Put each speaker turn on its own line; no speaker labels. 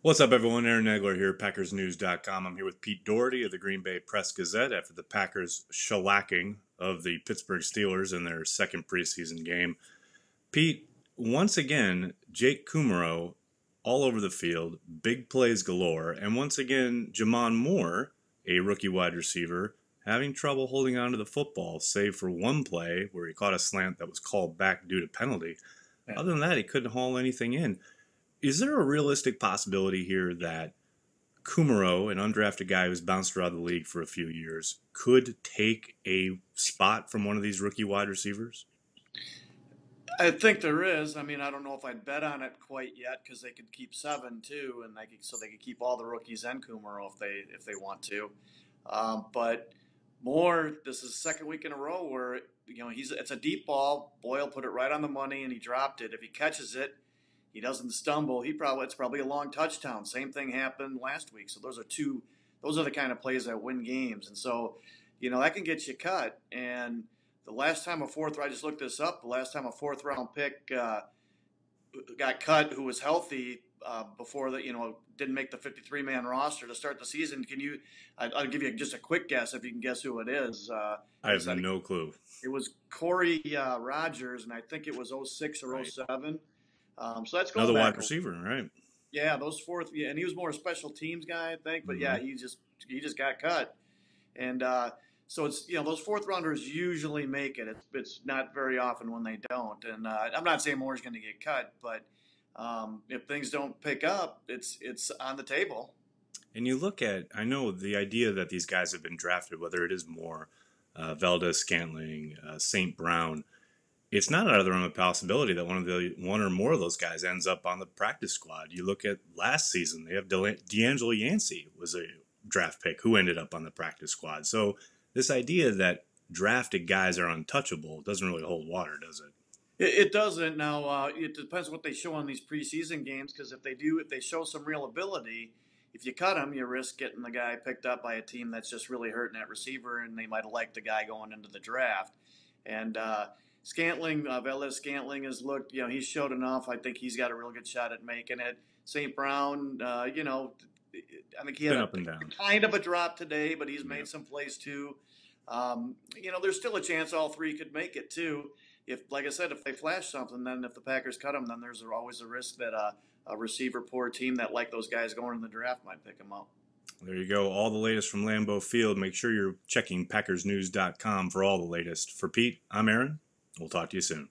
What's up, everyone? Aaron Nagler here, PackersNews.com. I'm here with Pete Dougherty of the Green Bay Press-Gazette after the Packers shellacking of the Pittsburgh Steelers in their second preseason game. Pete, once again, Jake Kumerow all over the field, big plays galore, and once again, Jamon Moore, a rookie wide receiver, having trouble holding on to the football, save for one play where he caught a slant that was called back due to penalty.
Yeah.
Other than that, he couldn't haul anything in. Is there a realistic possibility here that Kumerow, an undrafted guy who's bounced around the league for a few years, could take a spot from one of these rookie wide receivers?
I think there is. I mean, I don't know if I'd bet on it quite yet because they could keep seven too, and they could keep all the rookies and Kumaro if they want to. But Moore, this is the second week in a row where it's a deep ball. Boyle put it right on the money and he dropped it. If he catches it, he doesn't stumble. It's probably a long touchdown. Same thing happened last week. So those are the kind of plays that win games, and so that can get you cut. And the last time I just looked this up. The last time a fourth round pick got cut, who was healthy before that, didn't make the 53-man roster to start the season. I'll give you just a quick guess if you can guess who it is.
I have no clue.
It was Corey Rogers, and I think it was '06 or
Right.
'07. So that's going
Another
back.
wide receiver, right?
Yeah, those fourth. Yeah, and he was more a special teams guy, I think. But yeah,
Mm-hmm.
he just got cut, and so it's those fourth rounders usually make it. It's not very often when they don't. And I'm not saying Moore's going to get cut, but if things don't pick up, it's on the table.
And you look at, I know the idea that these guys have been drafted, whether it is Moore, Valdez Scantling, St. Brown, it's not out of the realm of possibility that one or more of those guys ends up on the practice squad. You look at last season; they have D'Angelo Yancey was a draft pick who ended up on the practice squad. So this idea that drafted guys are untouchable doesn't really hold water, does it?
It doesn't now. It depends what they show on these preseason games because if they show some real ability, if you cut them, you risk getting the guy picked up by a team that's just really hurting that receiver, and they might have liked the guy going into the draft. And Valdez Scantling has looked, he's showed enough. I think he's got a real good shot at making it. St. Brown, I think he
It's
had
been
a
up and down.
kind of a drop today, but he's
Yeah.
made some plays too. There's still a chance all three could make it too. If, like I said, if they flash something, then if the Packers cut them, then there's always a risk that a receiver poor team that like those guys going in the draft might pick them up.
There you go. All the latest from Lambeau Field. Make sure you're checking PackersNews.com for all the latest. For Pete, I'm Aaron. We'll talk to you soon.